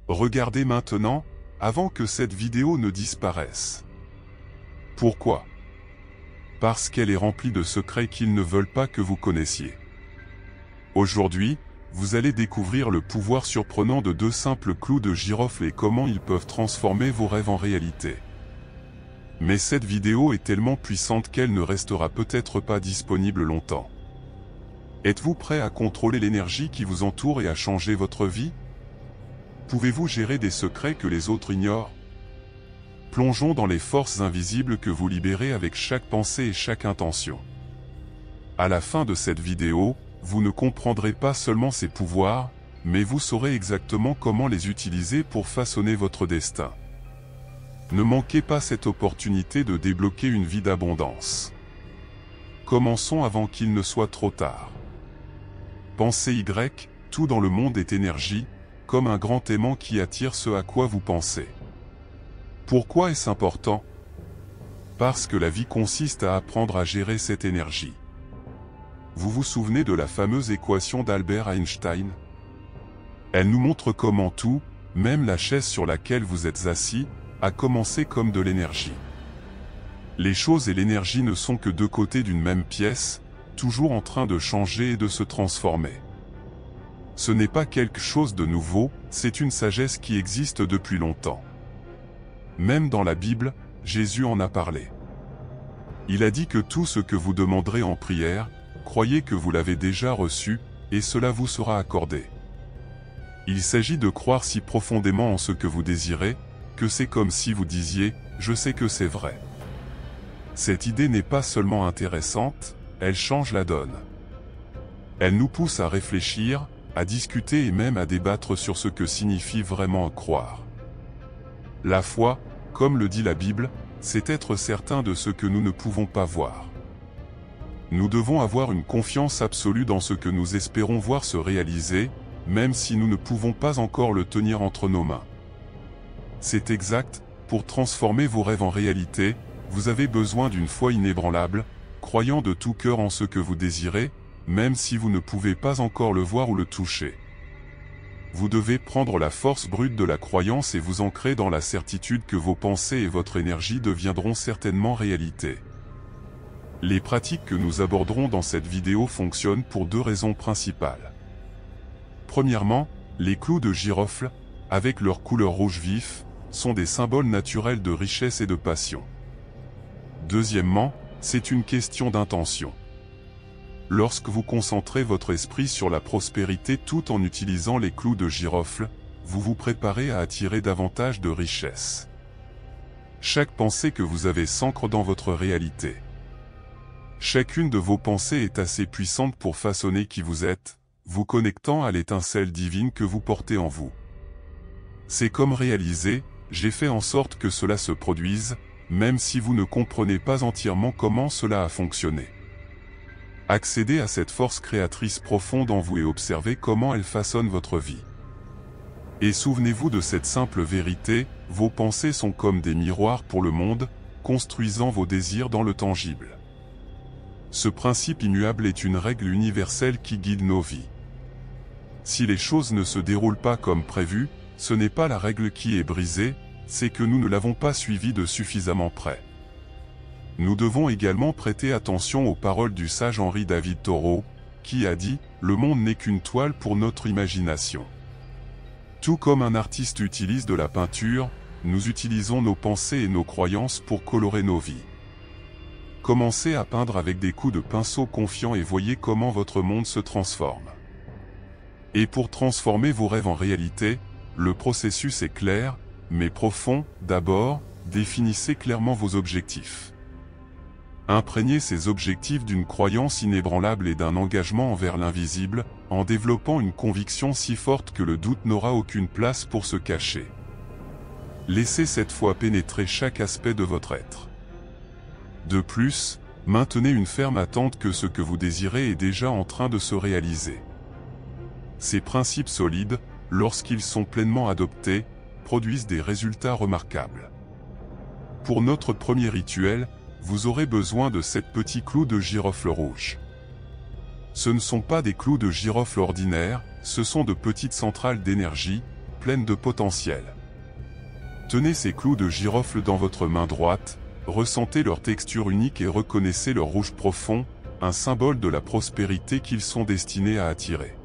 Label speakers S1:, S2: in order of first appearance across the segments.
S1: Regardez maintenant, avant que cette vidéo ne disparaisse. Pourquoi? Parce qu'elle est remplie de secrets qu'ils ne veulent pas que vous connaissiez. Aujourd'hui, vous allez découvrir le pouvoir surprenant de 2 simples clous de girofle et comment ils peuvent transformer vos rêves en réalité. Mais cette vidéo est tellement puissante qu'elle ne restera peut-être pas disponible longtemps. Êtes-vous prêt à contrôler l'énergie qui vous entoure et à changer votre vie? Pouvez-vous gérer des secrets que les autres ignorent? Plongeons dans les forces invisibles que vous libérez avec chaque pensée et chaque intention. À la fin de cette vidéo, vous ne comprendrez pas seulement ces pouvoirs, mais vous saurez exactement comment les utiliser pour façonner votre destin. Ne manquez pas cette opportunité de débloquer une vie d'abondance. Commençons avant qu'il ne soit trop tard. Pensée Y, tout dans le monde est énergie, comme un grand aimant qui attire ce à quoi vous pensez. Pourquoi est-ce important? Parce que la vie consiste à apprendre à gérer cette énergie. Vous vous souvenez de la fameuse équation d'Albert Einstein? Elle nous montre comment tout, même la chaise sur laquelle vous êtes assis, a commencé comme de l'énergie. Les choses et l'énergie ne sont que 2 côtés d'une même pièce, toujours en train de changer et de se transformer. Ce n'est pas quelque chose de nouveau, c'est une sagesse qui existe depuis longtemps. Même dans la Bible, Jésus en a parlé. Il a dit que tout ce que vous demanderez en prière, croyez que vous l'avez déjà reçu, et cela vous sera accordé. Il s'agit de croire si profondément en ce que vous désirez, que c'est comme si vous disiez « je sais que c'est vrai ». Cette idée n'est pas seulement intéressante, elle change la donne. Elle nous pousse à réfléchir, à discuter et même à débattre sur ce que signifie vraiment croire. La foi, comme le dit la Bible, c'est être certain de ce que nous ne pouvons pas voir. Nous devons avoir une confiance absolue dans ce que nous espérons voir se réaliser, même si nous ne pouvons pas encore le tenir entre nos mains. C'est exact, pour transformer vos rêves en réalité, vous avez besoin d'une foi inébranlable, croyant de tout cœur en ce que vous désirez, même si vous ne pouvez pas encore le voir ou le toucher. Vous devez prendre la force brute de la croyance et vous ancrer dans la certitude que vos pensées et votre énergie deviendront certainement réalité. Les pratiques que nous aborderons dans cette vidéo fonctionnent pour 2 raisons principales. Premièrement, les clous de girofle, avec leur couleur rouge vif, sont des symboles naturels de richesse et de passion. Deuxièmement, c'est une question d'intention. Lorsque vous concentrez votre esprit sur la prospérité tout en utilisant les clous de girofle, vous vous préparez à attirer davantage de richesses. Chaque pensée que vous avez s'ancre dans votre réalité. Chacune de vos pensées est assez puissante pour façonner qui vous êtes, vous connectant à l'étincelle divine que vous portez en vous. C'est comme réaliser, j'ai fait en sorte que cela se produise, même si vous ne comprenez pas entièrement comment cela a fonctionné. Accédez à cette force créatrice profonde en vous et observez comment elle façonne votre vie. Et souvenez-vous de cette simple vérité, vos pensées sont comme des miroirs pour le monde, construisant vos désirs dans le tangible. Ce principe immuable est une règle universelle qui guide nos vies. Si les choses ne se déroulent pas comme prévu, ce n'est pas la règle qui est brisée, c'est que nous ne l'avons pas suivie de suffisamment près. Nous devons également prêter attention aux paroles du sage Henri David Thoreau, qui a dit « Le monde n'est qu'une toile pour notre imagination ». Tout comme un artiste utilise de la peinture, nous utilisons nos pensées et nos croyances pour colorer nos vies. Commencez à peindre avec des coups de pinceau confiants et voyez comment votre monde se transforme. Et pour transformer vos rêves en réalité, le processus est clair, mais profond. D'abord, définissez clairement vos objectifs. Imprégnez ces objectifs d'une croyance inébranlable et d'un engagement envers l'invisible, en développant une conviction si forte que le doute n'aura aucune place pour se cacher. Laissez cette foi pénétrer chaque aspect de votre être. De plus, maintenez une ferme attente que ce que vous désirez est déjà en train de se réaliser. Ces principes solides, lorsqu'ils sont pleinement adoptés, produisent des résultats remarquables. Pour notre premier rituel, vous aurez besoin de 7 petits clous de girofle rouge. Ce ne sont pas des clous de girofle ordinaires, ce sont de petites centrales d'énergie, pleine de potentiel. Tenez ces clous de girofle dans votre main droite, ressentez leur texture unique et reconnaissez leur rouge profond, un symbole de la prospérité qu'ils sont destinés à attirer.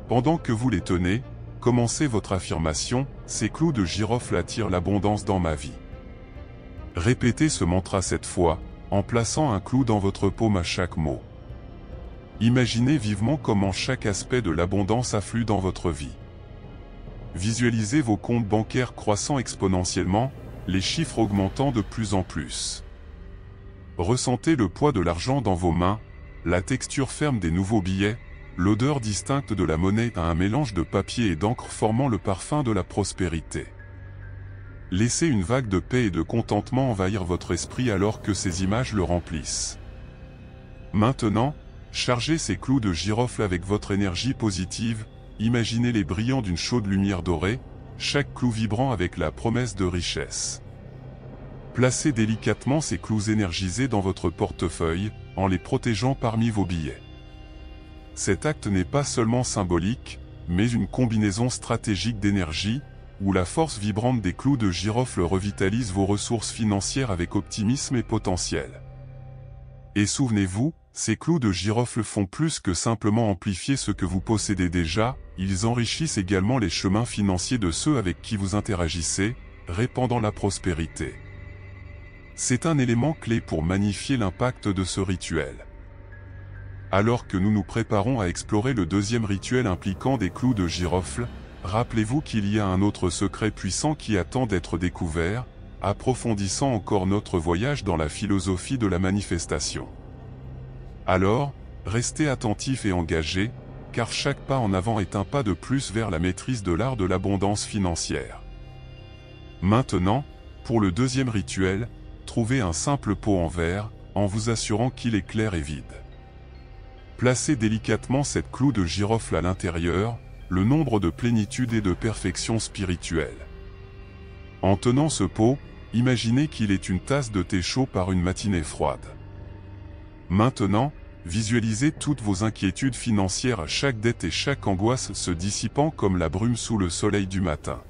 S1: Pendant que vous les tenez, commencez votre affirmation, ces clous de girofle attirent l'abondance dans ma vie. Répétez ce mantra 7 fois, en plaçant un clou dans votre paume à chaque mot. Imaginez vivement comment chaque aspect de l'abondance afflue dans votre vie. Visualisez vos comptes bancaires croissant exponentiellement, les chiffres augmentant de plus en plus. Ressentez le poids de l'argent dans vos mains, la texture ferme des nouveaux billets, l'odeur distincte de la monnaie à un mélange de papier et d'encre formant le parfum de la prospérité. Laissez une vague de paix et de contentement envahir votre esprit alors que ces images le remplissent. Maintenant, chargez ces clous de girofle avec votre énergie positive, imaginez-les brillant d'une chaude lumière dorée, chaque clou vibrant avec la promesse de richesse. Placez délicatement ces clous énergisés dans votre portefeuille, en les protégeant parmi vos billets. Cet acte n'est pas seulement symbolique, mais une combinaison stratégique d'énergie, où la force vibrante des clous de girofle revitalise vos ressources financières avec optimisme et potentiel. Et souvenez-vous, ces clous de girofle font plus que simplement amplifier ce que vous possédez déjà, ils enrichissent également les chemins financiers de ceux avec qui vous interagissez, répandant la prospérité. C'est un élément clé pour magnifier l'impact de ce rituel. Alors que nous nous préparons à explorer le deuxième rituel impliquant des clous de girofle, rappelez-vous qu'il y a un autre secret puissant qui attend d'être découvert, approfondissant encore notre voyage dans la philosophie de la manifestation. Alors, restez attentifs et engagés, car chaque pas en avant est un pas de plus vers la maîtrise de l'art de l'abondance financière. Maintenant, pour le deuxième rituel, trouvez un simple pot en verre, en vous assurant qu'il est clair et vide. Placez délicatement cette clou de girofle à l'intérieur, le nombre de plénitude et de perfection spirituelle. En tenant ce pot, imaginez qu'il est une tasse de thé chaud par une matinée froide. Maintenant, visualisez toutes vos inquiétudes financières, chaque dette et chaque angoisse se dissipant comme la brume sous le soleil du matin.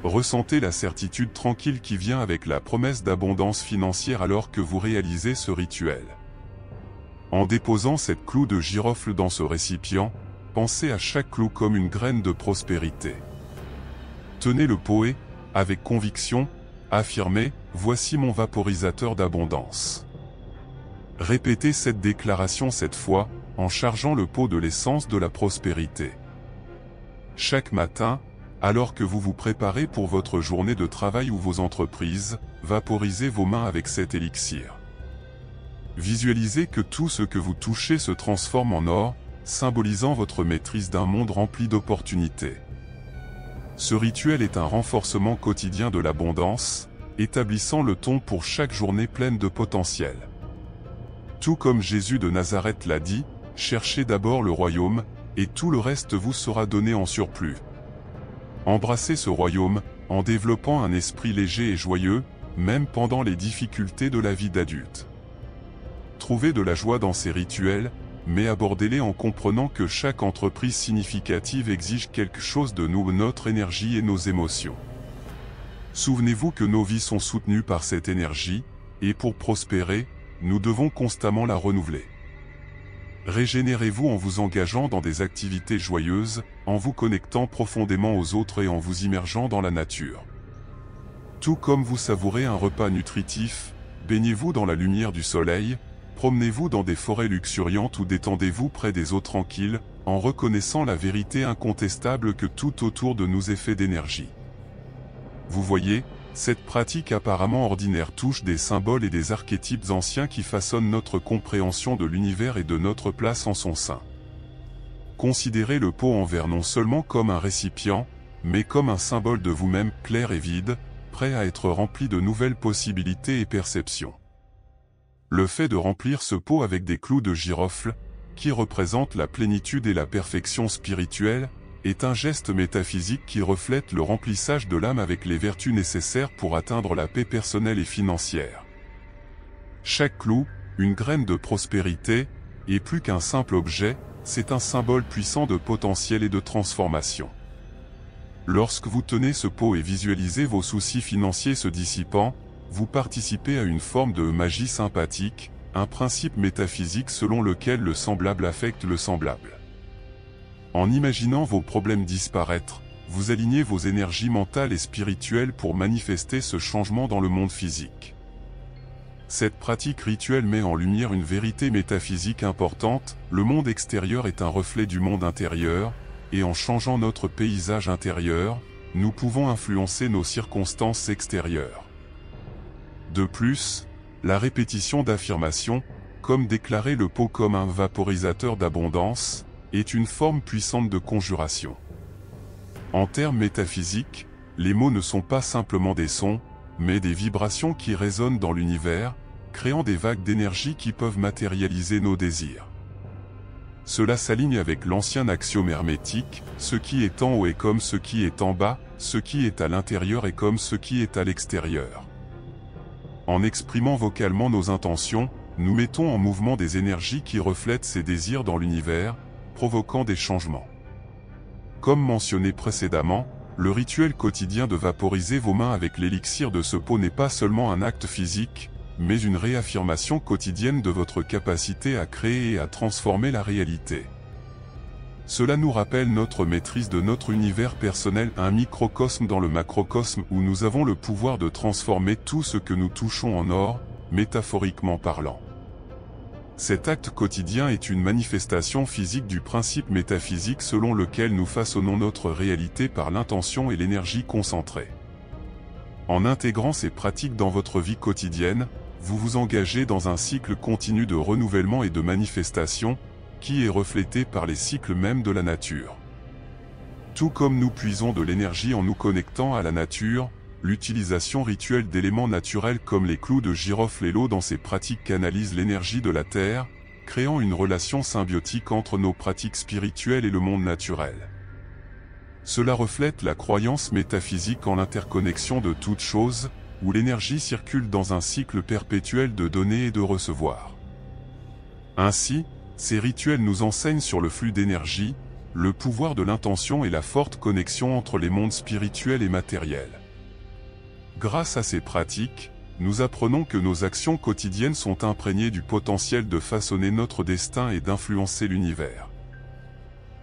S1: Ressentez la certitude tranquille qui vient avec la promesse d'abondance financière alors que vous réalisez ce rituel. En déposant cette clou de girofle dans ce récipient, pensez à chaque clou comme une graine de prospérité. Tenez le pot et, avec conviction, affirmez « Voici mon vaporisateur d'abondance ». Répétez cette déclaration 7 fois, en chargeant le pot de l'essence de la prospérité. Chaque matin, alors que vous vous préparez pour votre journée de travail ou vos entreprises, vaporisez vos mains avec cet élixir. Visualisez que tout ce que vous touchez se transforme en or, symbolisant votre maîtrise d'un monde rempli d'opportunités. Ce rituel est un renforcement quotidien de l'abondance, établissant le ton pour chaque journée pleine de potentiel. Tout comme Jésus de Nazareth l'a dit, cherchez d'abord le royaume, et tout le reste vous sera donné en surplus. Embrassez ce royaume, en développant un esprit léger et joyeux, même pendant les difficultés de la vie d'adulte. Trouvez de la joie dans ces rituels, mais abordez-les en comprenant que chaque entreprise significative exige quelque chose de nous, notre énergie et nos émotions. Souvenez-vous que nos vies sont soutenues par cette énergie, et pour prospérer, nous devons constamment la renouveler. Régénérez-vous en vous engageant dans des activités joyeuses, en vous connectant profondément aux autres et en vous immergeant dans la nature. Tout comme vous savourez un repas nutritif, baignez-vous dans la lumière du soleil, promenez-vous dans des forêts luxuriantes ou détendez-vous près des eaux tranquilles, en reconnaissant la vérité incontestable que tout autour de nous est fait d'énergie. Vous voyez, cette pratique apparemment ordinaire touche des symboles et des archétypes anciens qui façonnent notre compréhension de l'univers et de notre place en son sein. Considérez le pot en verre non seulement comme un récipient, mais comme un symbole de vous-même clair et vide, prêt à être rempli de nouvelles possibilités et perceptions. Le fait de remplir ce pot avec des clous de girofle, qui représentent la plénitude et la perfection spirituelle, est un geste métaphysique qui reflète le remplissage de l'âme avec les vertus nécessaires pour atteindre la paix personnelle et financière. Chaque clou, une graine de prospérité, est plus qu'un simple objet, c'est un symbole puissant de potentiel et de transformation. Lorsque vous tenez ce pot et visualisez vos soucis financiers se dissipant, vous participez à une forme de magie sympathique, un principe métaphysique selon lequel le semblable affecte le semblable. En imaginant vos problèmes disparaître, vous alignez vos énergies mentales et spirituelles pour manifester ce changement dans le monde physique. Cette pratique rituelle met en lumière une vérité métaphysique importante, le monde extérieur est un reflet du monde intérieur, et en changeant notre paysage intérieur, nous pouvons influencer nos circonstances extérieures. De plus, la répétition d'affirmations, comme déclarer le pot comme un vaporisateur d'abondance, est une forme puissante de conjuration. En termes métaphysiques, les mots ne sont pas simplement des sons, mais des vibrations qui résonnent dans l'univers, créant des vagues d'énergie qui peuvent matérialiser nos désirs. Cela s'aligne avec l'ancien axiome hermétique, ce qui est en haut est comme ce qui est en bas, ce qui est à l'intérieur est comme ce qui est à l'extérieur. En exprimant vocalement nos intentions, nous mettons en mouvement des énergies qui reflètent ces désirs dans l'univers, provoquant des changements. Comme mentionné précédemment, le rituel quotidien de vaporiser vos mains avec l'élixir de ce pot n'est pas seulement un acte physique, mais une réaffirmation quotidienne de votre capacité à créer et à transformer la réalité. Cela nous rappelle notre maîtrise de notre univers personnel, un microcosme dans le macrocosme où nous avons le pouvoir de transformer tout ce que nous touchons en or, métaphoriquement parlant. Cet acte quotidien est une manifestation physique du principe métaphysique selon lequel nous façonnons notre réalité par l'intention et l'énergie concentrée. En intégrant ces pratiques dans votre vie quotidienne, vous vous engagez dans un cycle continu de renouvellement et de manifestation, qui est reflété par les cycles mêmes de la nature. Tout comme nous puisons de l'énergie en nous connectant à la nature, l'utilisation rituelle d'éléments naturels comme les clous de girofle et l'eau dans ces pratiques canalise l'énergie de la Terre, créant une relation symbiotique entre nos pratiques spirituelles et le monde naturel. Cela reflète la croyance métaphysique en l'interconnexion de toutes choses, où l'énergie circule dans un cycle perpétuel de donner et de recevoir. Ainsi, ces rituels nous enseignent sur le flux d'énergie, le pouvoir de l'intention et la forte connexion entre les mondes spirituels et matériels. Grâce à ces pratiques, nous apprenons que nos actions quotidiennes sont imprégnées du potentiel de façonner notre destin et d'influencer l'univers.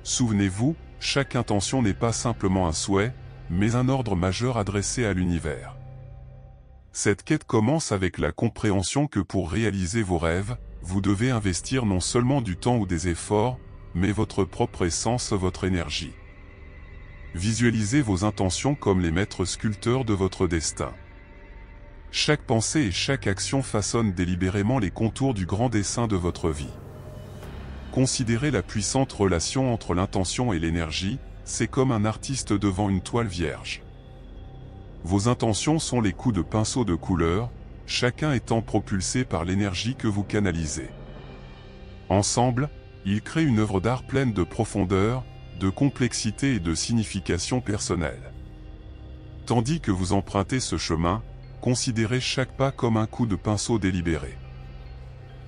S1: Souvenez-vous, chaque intention n'est pas simplement un souhait, mais un ordre majeur adressé à l'univers. Cette quête commence avec la compréhension que pour réaliser vos rêves, vous devez investir non seulement du temps ou des efforts, mais votre propre essence, votre énergie. Visualisez vos intentions comme les maîtres sculpteurs de votre destin. Chaque pensée et chaque action façonnent délibérément les contours du grand dessin de votre vie. Considérez la puissante relation entre l'intention et l'énergie, c'est comme un artiste devant une toile vierge. Vos intentions sont les coups de pinceau de couleur, chacun étant propulsé par l'énergie que vous canalisez. Ensemble, ils créent une œuvre d'art pleine de profondeur, de complexité et de signification personnelle. Tandis que vous empruntez ce chemin, considérez chaque pas comme un coup de pinceau délibéré.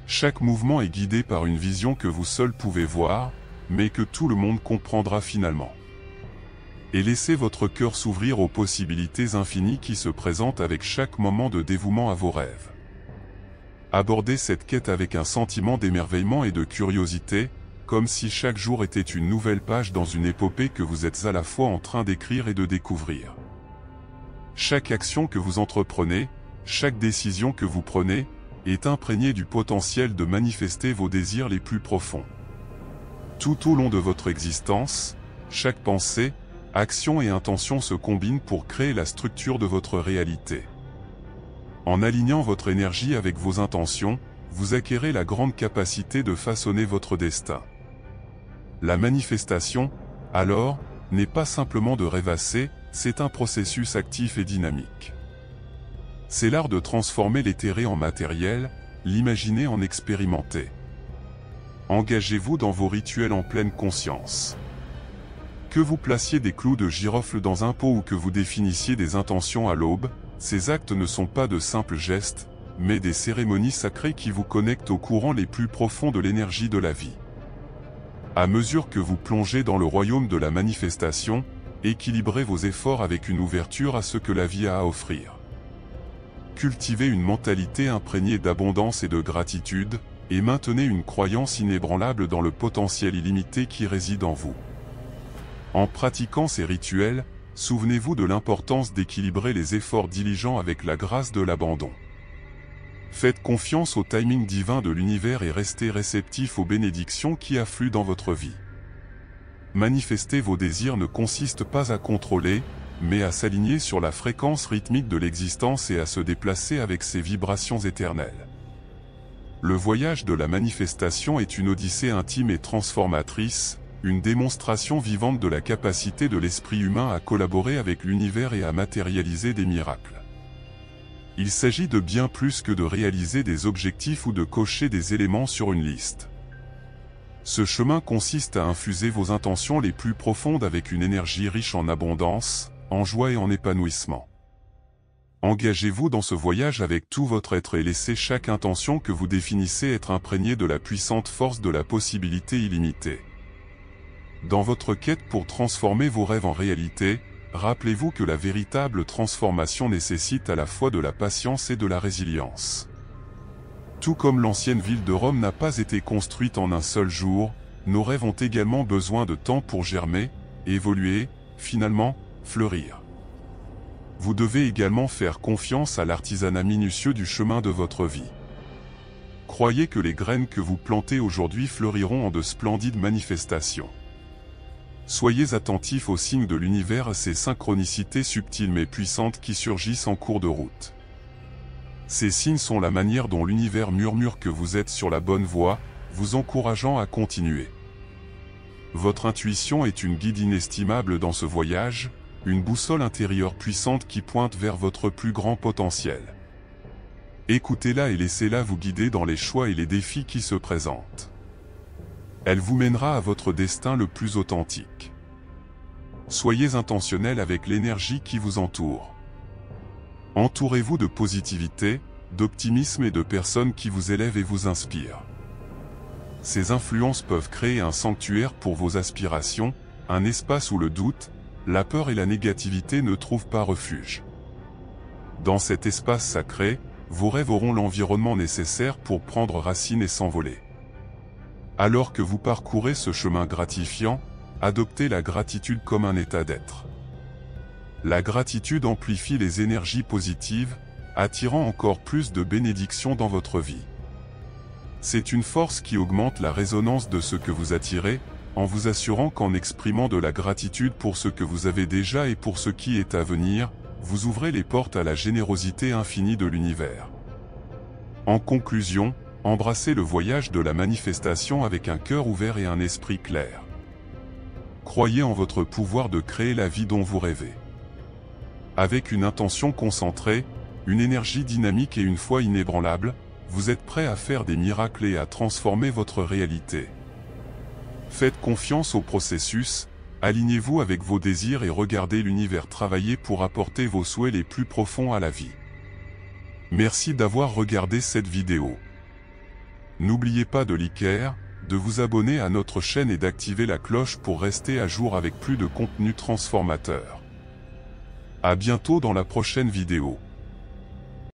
S1: Chaque mouvement est guidé par une vision que vous seul pouvez voir, mais que tout le monde comprendra finalement. Et laissez votre cœur s'ouvrir aux possibilités infinies qui se présentent avec chaque moment de dévouement à vos rêves. Abordez cette quête avec un sentiment d'émerveillement et de curiosité, comme si chaque jour était une nouvelle page dans une épopée que vous êtes à la fois en train d'écrire et de découvrir. Chaque action que vous entreprenez, chaque décision que vous prenez, est imprégnée du potentiel de manifester vos désirs les plus profonds. Tout au long de votre existence, chaque pensée, action et intention se combinent pour créer la structure de votre réalité. En alignant votre énergie avec vos intentions, vous acquérez la grande capacité de façonner votre destin. La manifestation, alors, n'est pas simplement de rêvasser, c'est un processus actif et dynamique. C'est l'art de transformer l'éthéré en matériel, l'imaginer en expérimenté. Engagez-vous dans vos rituels en pleine conscience. Que vous placiez des clous de girofle dans un pot ou que vous définissiez des intentions à l'aube, ces actes ne sont pas de simples gestes, mais des cérémonies sacrées qui vous connectent aux courants les plus profonds de l'énergie de la vie. À mesure que vous plongez dans le royaume de la manifestation, équilibrez vos efforts avec une ouverture à ce que la vie a à offrir. Cultivez une mentalité imprégnée d'abondance et de gratitude, et maintenez une croyance inébranlable dans le potentiel illimité qui réside en vous. En pratiquant ces rituels, souvenez-vous de l'importance d'équilibrer les efforts diligents avec la grâce de l'abandon. Faites confiance au timing divin de l'univers et restez réceptif aux bénédictions qui affluent dans votre vie. Manifester vos désirs ne consiste pas à contrôler, mais à s'aligner sur la fréquence rythmique de l'existence et à se déplacer avec ses vibrations éternelles. Le voyage de la manifestation est une odyssée intime et transformatrice, une démonstration vivante de la capacité de l'esprit humain à collaborer avec l'univers et à matérialiser des miracles. Il s'agit de bien plus que de réaliser des objectifs ou de cocher des éléments sur une liste. Ce chemin consiste à infuser vos intentions les plus profondes avec une énergie riche en abondance, en joie et en épanouissement. Engagez-vous dans ce voyage avec tout votre être et laissez chaque intention que vous définissez être imprégnée de la puissante force de la possibilité illimitée. Dans votre quête pour transformer vos rêves en réalité, rappelez-vous que la véritable transformation nécessite à la fois de la patience et de la résilience. Tout comme l'ancienne ville de Rome n'a pas été construite en un seul jour, nos rêves ont également besoin de temps pour germer, évoluer, finalement, fleurir. Vous devez également faire confiance à l'artisanat minutieux du chemin de votre vie. Croyez que les graines que vous plantez aujourd'hui fleuriront en de splendides manifestations. Soyez attentifs aux signes de l'univers et ces synchronicités subtiles mais puissantes qui surgissent en cours de route. Ces signes sont la manière dont l'univers murmure que vous êtes sur la bonne voie, vous encourageant à continuer. Votre intuition est une guide inestimable dans ce voyage, une boussole intérieure puissante qui pointe vers votre plus grand potentiel. Écoutez-la et laissez-la vous guider dans les choix et les défis qui se présentent. Elle vous mènera à votre destin le plus authentique. Soyez intentionnel avec l'énergie qui vous entoure. Entourez-vous de positivité, d'optimisme et de personnes qui vous élèvent et vous inspirent. Ces influences peuvent créer un sanctuaire pour vos aspirations, un espace où le doute, la peur et la négativité ne trouvent pas refuge. Dans cet espace sacré, vos rêves auront l'environnement nécessaire pour prendre racine et s'envoler. Alors que vous parcourez ce chemin gratifiant, adoptez la gratitude comme un état d'être. La gratitude amplifie les énergies positives, attirant encore plus de bénédictions dans votre vie. C'est une force qui augmente la résonance de ce que vous attirez, en vous assurant qu'en exprimant de la gratitude pour ce que vous avez déjà et pour ce qui est à venir, vous ouvrez les portes à la générosité infinie de l'univers. En conclusion, embrassez le voyage de la manifestation avec un cœur ouvert et un esprit clair. Croyez en votre pouvoir de créer la vie dont vous rêvez. Avec une intention concentrée, une énergie dynamique et une foi inébranlable, vous êtes prêt à faire des miracles et à transformer votre réalité. Faites confiance au processus, alignez-vous avec vos désirs et regardez l'univers travailler pour apporter vos souhaits les plus profonds à la vie. Merci d'avoir regardé cette vidéo. N'oubliez pas de liker, de vous abonner à notre chaîne et d'activer la cloche pour rester à jour avec plus de contenu transformateur. À bientôt dans la prochaine vidéo.